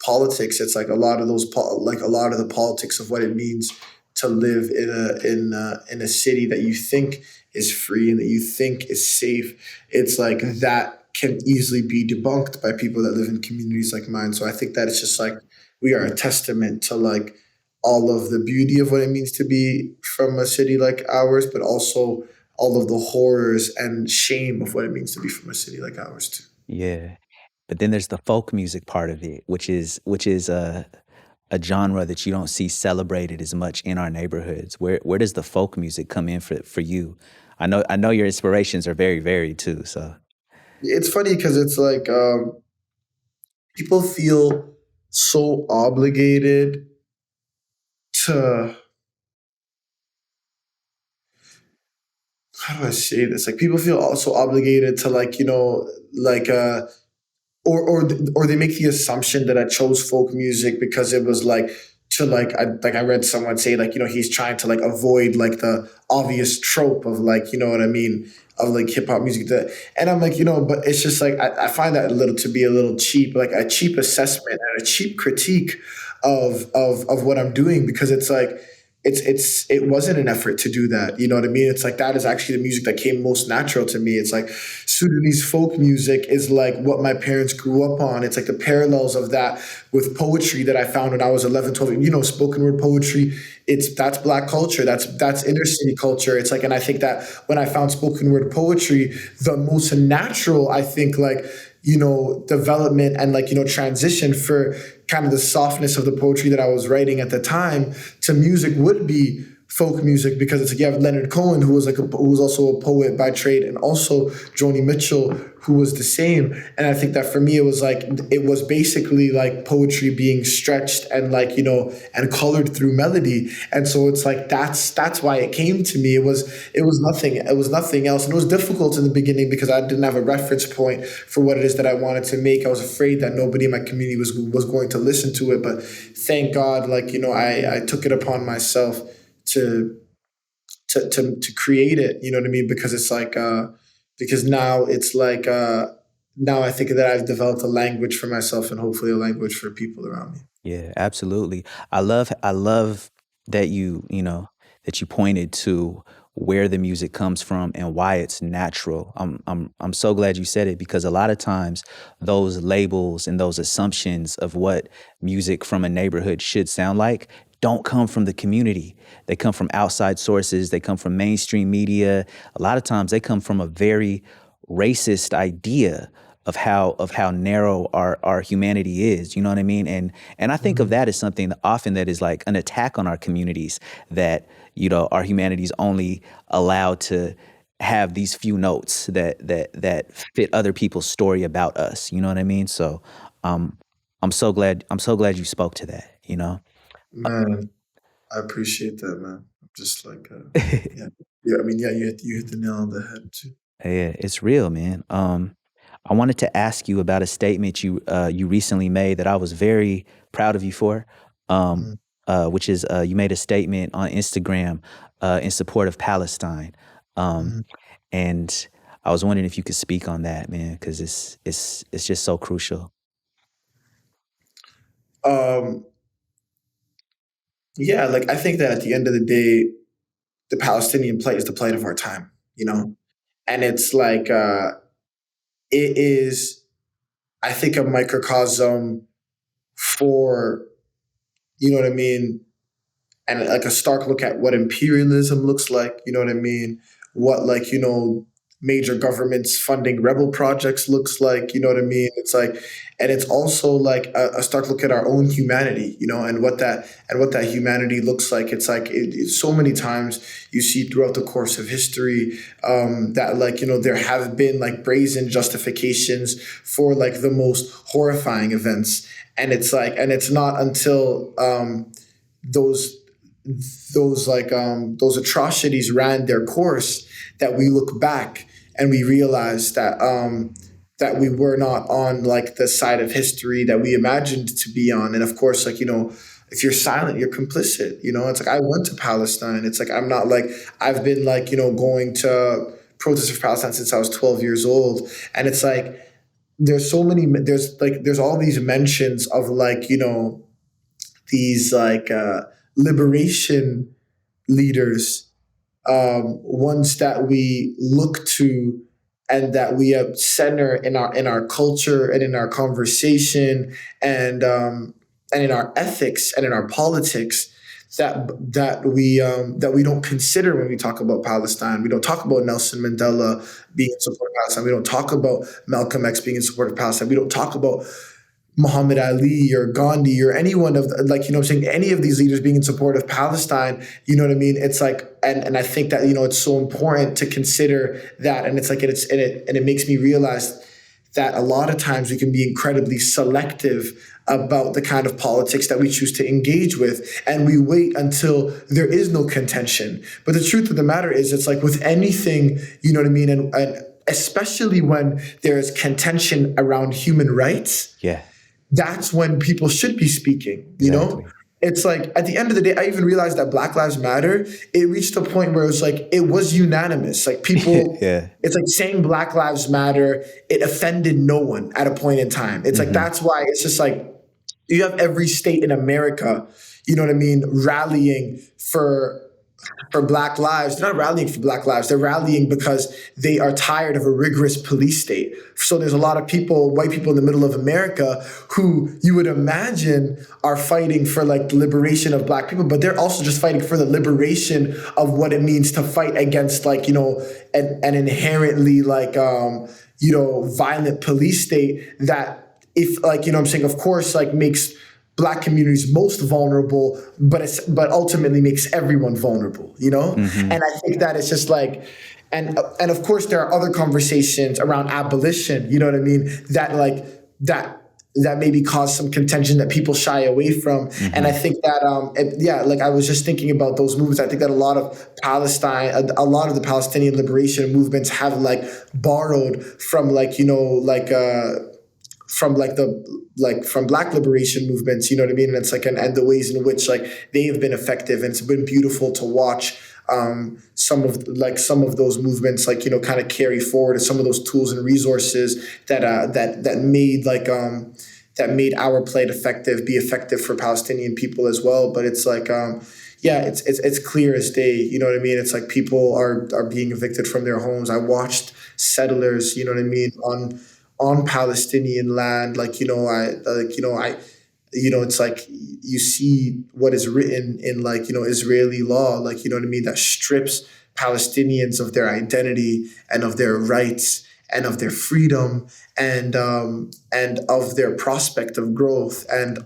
politics. It's like a lot of like a lot of the politics of what it means to live in a city that you think is free and that you think is safe. It's like that can easily be debunked by people that live in communities like mine. So I think that it's just like we are a testament to like all of the beauty of what it means to be from a city like ours, but also all of the horrors and shame of what it means to be from a city like ours too. Yeah. But then there's the folk music part of it, which is a genre that you don't see celebrated as much in our neighborhoods. Where does the folk music come in for you? I know your inspirations are very varied too. So It's funny because it's like people feel so obligated to, how do I say this? Like people feel also obligated to like, like or they make the assumption that I chose folk music because it was like to I read someone say like he's trying to like avoid like the obvious trope of like what I mean of like hip hop music and I'm like but it's just like I find that to be a little cheap, like a cheap assessment and a cheap critique of what I'm doing, because it's like it wasn't an effort to do that. You know what I mean? It's like that is actually the music that came most natural to me. It's like Sudanese folk music is like what my parents grew up on. It's like the parallels of that with poetry that I found when I was 11, 12, spoken word poetry. That's Black culture. That's inner city culture. It's like, and I think that when I found spoken word poetry, the most natural, I think, like, development and like, transition for kind of the softness of the poetry that I was writing at the time to music would be folk music, because it's like you have Leonard Cohen, who was also a poet by trade, and also Joni Mitchell, who was the same. And I think that for me, it was basically like poetry being stretched and like, and colored through melody. And so it's like that's why it came to me. It was nothing else. And it was difficult in the beginning because I didn't have a reference point for what it is that I wanted to make. I was afraid that nobody in my community was going to listen to it. But thank God, like, I took it upon myself to create it, you know what I mean? Because it's like because now it's like now I think that I've developed a language for myself and hopefully a language for people around me. Yeah, absolutely. I love that that you pointed to where the music comes from and why it's natural. I'm so glad you said it because a lot of times those labels and those assumptions of what music from a neighborhood should sound like don't come from the community. They come from outside sources, they come from mainstream media. A lot of times they come from a very racist idea of how narrow our humanity is. You know what I mean? And I think of that as something that often that is like an attack on our communities, that our humanity is only allowed to have these few notes that fit other people's story about us. You know what I mean? So I'm so glad you spoke to that, you know? Man, I appreciate that, man. I'm just like, yeah, yeah. I mean, yeah, you hit the nail on the head too. Yeah, it's real, man. I wanted to ask you about a statement you recently made that I was very proud of you for, um, Mm, which is you made a statement on Instagram in support of Palestine, um, mm. and I was wondering if you could speak on that, man, because it's just so crucial. Um, yeah, like I think that at the end of the day, the Palestinian plight is the plight of our time, and it's like it is, I think, a microcosm for, you know what I mean, and like a stark look at what imperialism looks like, you know what I mean? What, like, major governments funding rebel projects looks like, you know what I mean? It's like, and it's also like a stark look at our own humanity, and what that humanity looks like. It's like so many times you see throughout the course of history that, like, there have been like brazen justifications for like the most horrifying events, and it's like, and it's not until those those atrocities ran their course that we look back and we realize that we were not on like the side of history that we imagined to be on. And of course, like, if you're silent, you're complicit. It's like, I went to Palestine. It's like, I'm not like, I've been like, going to protests for Palestine since I was 12 years old. And it's like, there's all these mentions of like, these like liberation leaders, ones that we look to and that we center in our culture and in our conversation, and in our ethics and in our politics, that we don't consider when we talk about Palestine. We don't talk about Nelson Mandela being in support of Palestine. We don't talk about Malcolm X being in support of Palestine. We don't talk about Muhammad Ali or Gandhi or anyone of like, I'm saying, any of these leaders being in support of Palestine, you know what I mean? It's like, and I think that, it's so important to consider that. And it's like, and it makes me realize that a lot of times we can be incredibly selective about the kind of politics that we choose to engage with. And we wait until there is no contention. But the truth of the matter is, it's like with anything, you know what I mean? And especially when there is contention around human rights, Yeah, that's when people should be speaking, exactly. It's like, at the end of the day, I even realized that Black Lives Matter, it reached a point where it was like, it was unanimous. Like people, Yeah. it's like saying Black Lives Matter, it offended no one at a point in time. It's like, that's why it's just like, you have every state in America, you know what I mean, rallying for Black lives. They're not rallying for Black lives. They're rallying because they are tired of a rigorous police state. So there's a lot of people, white people in the middle of America, who you would imagine are fighting for like the liberation of Black people, but they're also just fighting for the liberation of what it means to fight against like, an inherently like, violent police state that, if like, I'm saying, of course, like makes Black communities most vulnerable, but ultimately makes everyone vulnerable, And I think that it's just like, and of course there are other conversations around abolition, you know what I mean, that like that maybe cause some contention that people shy away from. And I think that like I was just thinking about those movements. I think that a lot of the Palestinian liberation movements have like borrowed from like, from Black liberation movements, you know what I mean? And it's like, and the ways in which like they have been effective, and it's been beautiful to watch some of those movements, like, kind of carry forward, and some of those tools and resources that made our plight be effective for Palestinian people as well. But it's like, yeah, it's clear as day. You know what I mean? It's like people are being evicted from their homes. I watched settlers, you know what I mean, on Palestinian land. It's like you see what is written in, like, Israeli law, like, you know what I mean, that strips Palestinians of their identity and of their rights and of their freedom and of their prospect of growth, and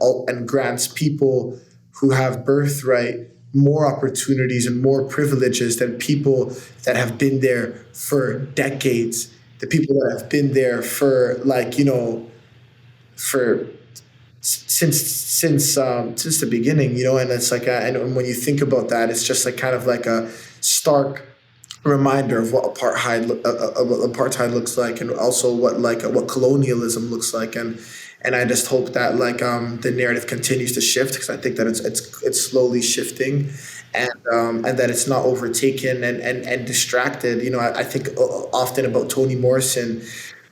grants people who have birthright more opportunities and more privileges than people that have been there for decades, the people that have been there for, like, for since the beginning, and it's like, and when you think about that, it's just like kind of like a stark reminder of what apartheid looks like, and also what colonialism looks like, and I just hope that, like, the narrative continues to shift, because I think that it's slowly shifting, and that it's not overtaken and distracted. I think often about Toni Morrison,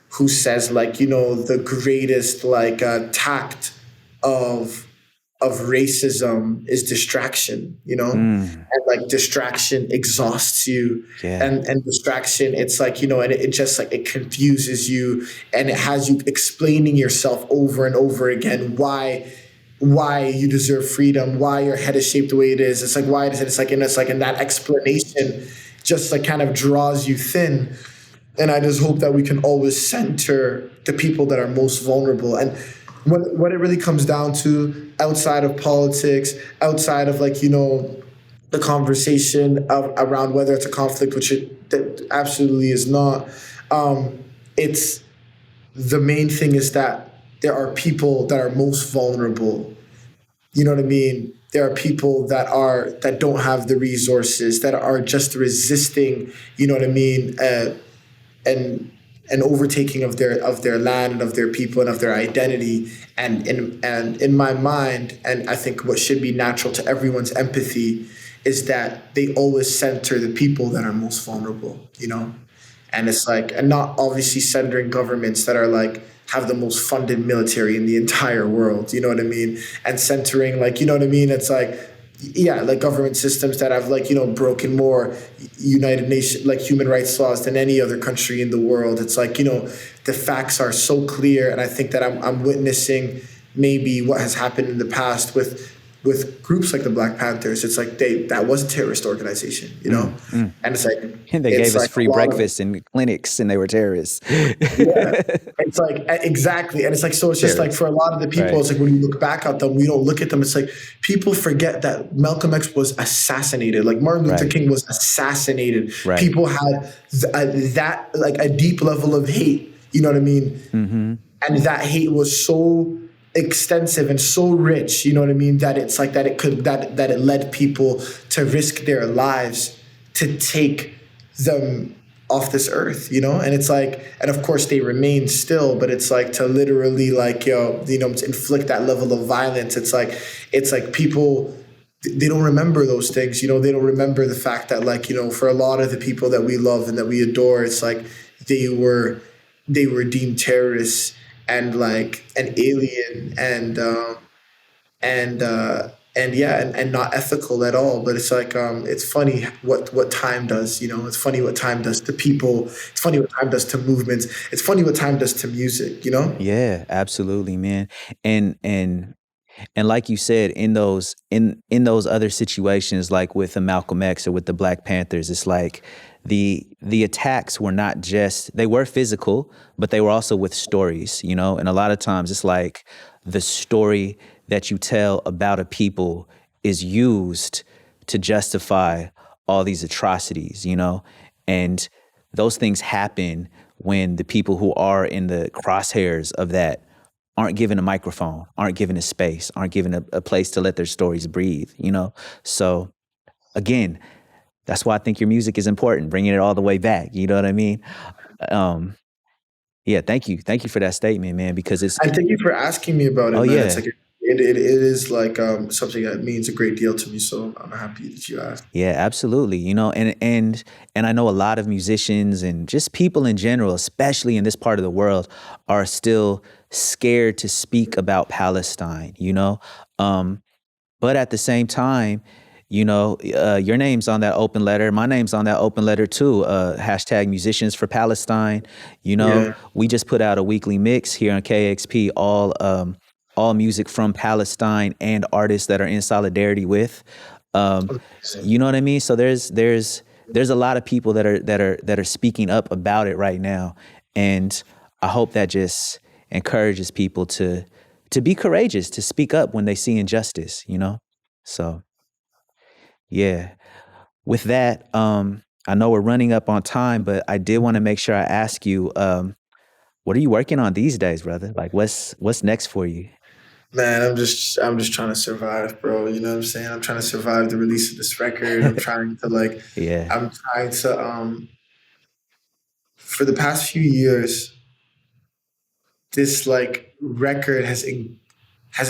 who says, like, the greatest, like, tact of racism is distraction, and, like, distraction exhausts you. Yeah. And distraction, it's like, and it just, like, it confuses you, and it has you explaining yourself over and over again why you deserve freedom, why your head is shaped the way it is. It's like, why is it? It's like, and that explanation just, like, kind of draws you thin. And I just hope that we can always center the people that are most vulnerable. And what it really comes down to, outside of politics, outside of, like, the conversation around whether it's a conflict, which that absolutely is not, it's the main thing is that there are people that are most vulnerable. You know what I mean? There are people that don't have the resources, that are just resisting, you know what I mean, an overtaking of their land and of their people and of their identity. And in my mind, and I think what should be natural to everyone's empathy, is that they always center the people that are most vulnerable, And it's like, and not obviously centering governments that are, like, have the most funded military in the entire world, you know what I mean? And centering, like, you know what I mean? It's like, yeah, like, government systems that have, like, broken more United Nations, like, human rights laws than any other country in the world. It's like, the facts are so clear. And I think that I'm witnessing maybe what has happened in the past with groups like the Black Panthers. It's like that was a terrorist organization, And it's like, and they gave us free breakfast and clinics, and they were terrorists. Yeah, it's like, exactly. And it's like, so it's just like, for a lot of the people, right, it's like, when you look back at them, we don't look at them. It's like, people forget that Malcolm X was assassinated. Like, Martin Luther King was assassinated. Right. People had that, like, a deep level of hate, you know what I mean? Mm-hmm. And that hate was so extensive and so rich, you know what I mean, that it's like that it led people to risk their lives to take them off this earth, and it's like, and of course they remain still, but it's like, to literally, like, to inflict that level of violence, it's like people, they don't remember those things, they don't remember the fact that, like, for a lot of the people that we love and that we adore, it's like they were deemed terrorists and, like, an alien and not ethical at all. But it's like, it's funny what time does, it's funny what time does to people. It's funny what time does to movements. It's funny what time does to music, Yeah, absolutely, man. And like you said, in those other situations, like with the Malcolm X or with the Black Panthers, it's like the attacks were not just, they were physical, but they were also with stories, and a lot of times it's like the story that you tell about a people is used to justify all these atrocities, and those things happen when the people who are in the crosshairs of that aren't given a microphone, aren't given a space, aren't given a place to let their stories breathe, So again, that's why I think your music is important, bringing it all the way back. You know what I mean? Yeah, thank you for that statement, man, because it's... I thank you for asking me about it, man. Yeah. It's like, it is like something that means a great deal to me. So I'm happy that you asked. Yeah, absolutely. And I know a lot of musicians and just people in general, especially in this part of the world, are still scared to speak about Palestine, But at the same time, your name's on that open letter. My name's on that open letter too. Hashtag Musicians for Palestine. Yeah, We just put out a weekly mix here on KXP, all music from Palestine and artists that are in solidarity with. Um, amazing. you know what I mean? So there's a lot of people that are speaking up about it right now, and I hope that just encourages people to be courageous, to speak up when they see injustice. So yeah. With that, I know we're running up on time, but I did want to make sure I ask you, what are you working on these days, brother? Like what's next for you? Man, I'm just trying to survive, bro. You know what I'm saying? I'm trying to survive the release of this record. Yeah. I'm trying to for the past few years, this like record has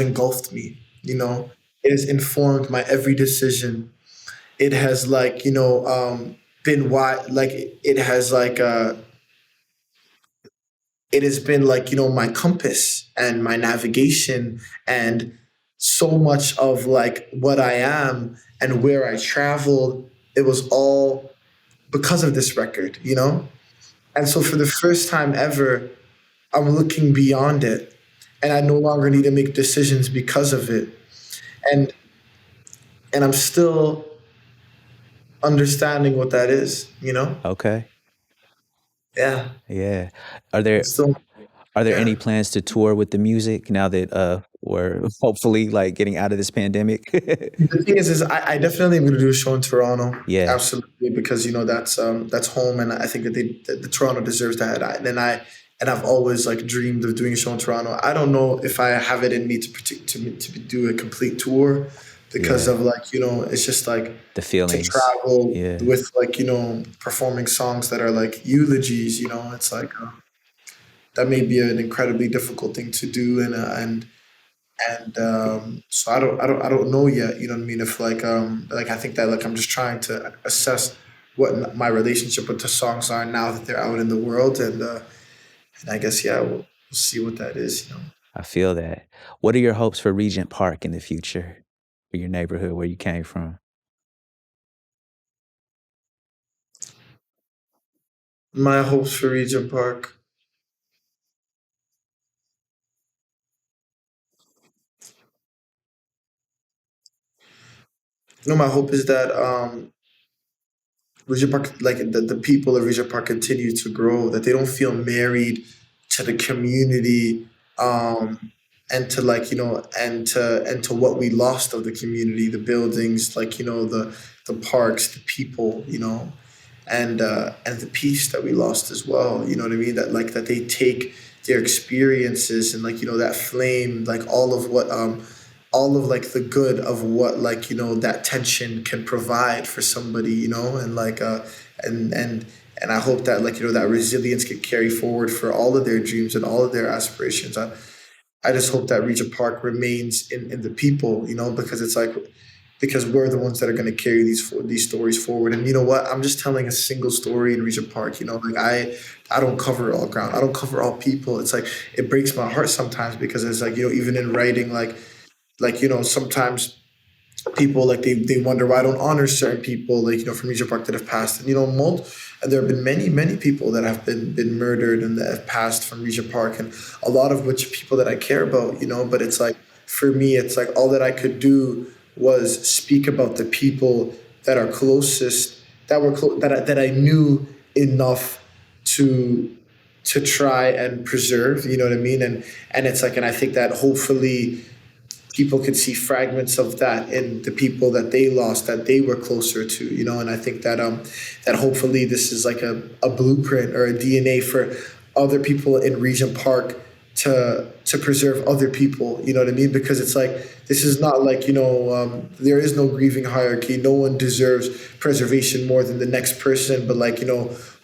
engulfed me, you know. It has informed my every decision. It has like, been why like it has like it has been like, my compass and my navigation, and so much of like what I am and where I traveled, it was all because of this record. And so for the first time ever, I'm looking beyond it, and I no longer need to make decisions because of it. And and I'm still understanding what that is. Okay. Yeah. Yeah. Are It's there still are there yeah. any plans to tour with the music now that we're hopefully like getting out of this pandemic? The thing is I definitely am going to do a show in Toronto, Yeah. absolutely, because that's home, and I think that the Toronto deserves that. And I've always like dreamed of doing a show in Toronto. I don't know if I have it in me to do a complete tour, because Yeah. of like it's just like The to feelings. travel Yeah. with like performing songs that are like eulogies. It's like that may be an incredibly difficult thing to do, and so I don't know yet. You know what I mean? If like I think that like I'm just trying to assess what my relationship with the songs are now that they're out in the world, and I guess yeah, we'll see what that is. I feel that. What are your hopes for Regent Park in the future? For your neighborhood where you came from? My hopes for Regent Park. My hope is that Regent Park, like the people of Regent Park continue to grow, that they don't feel married to the community, and to like, and to what we lost of the community, the buildings, like, the parks, the people, and the peace that we lost as well. You know what I mean? That like that they take their experiences and like that flame, like all of like the good of what like that tension can provide for somebody, and like and and I hope that like that resilience can carry forward for all of their dreams and all of their aspirations. I just hope that Regent Park remains in the people, because it's like because we're the ones that are going to carry these stories forward. And you know what? I'm just telling a single story in Regent Park. Like I don't cover all ground. I don't cover all people. It's like it breaks my heart sometimes, because it's like even in writing, sometimes people like they wonder why I don't honor certain people, like from Regent Park that have passed. And and there have been many people that have been murdered and that have passed from Regent Park, and a lot of which people that I care about. But it's like for me, it's like all that I could do was speak about the people that are closest, that I knew enough to try and preserve. You know what I mean? And it's like, and I think that hopefully people could see fragments of that in the people that they lost, that they were closer to. And I think that that hopefully this is like a blueprint or a DNA for other people in Regent Park to preserve other people. You know what I mean? Because it's like this is not like there is no grieving hierarchy. No one deserves preservation more than the next person. But like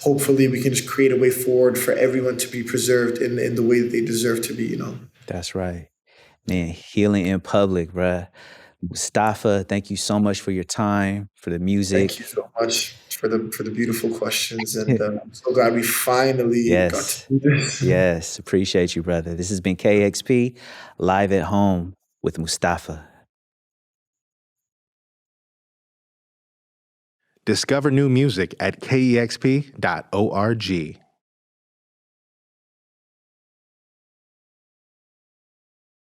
hopefully we can just create a way forward for everyone to be preserved in the way that they deserve to be. That's right. Man, healing in public, bruh. Mustafa, thank you so much for your time, for the music. Thank you so much for the beautiful questions, and I'm so glad we finally got to Yes. do this. Yes. Appreciate you, brother. This has been KEXP Live at Home with Mustafa. Discover new music at kexp.org.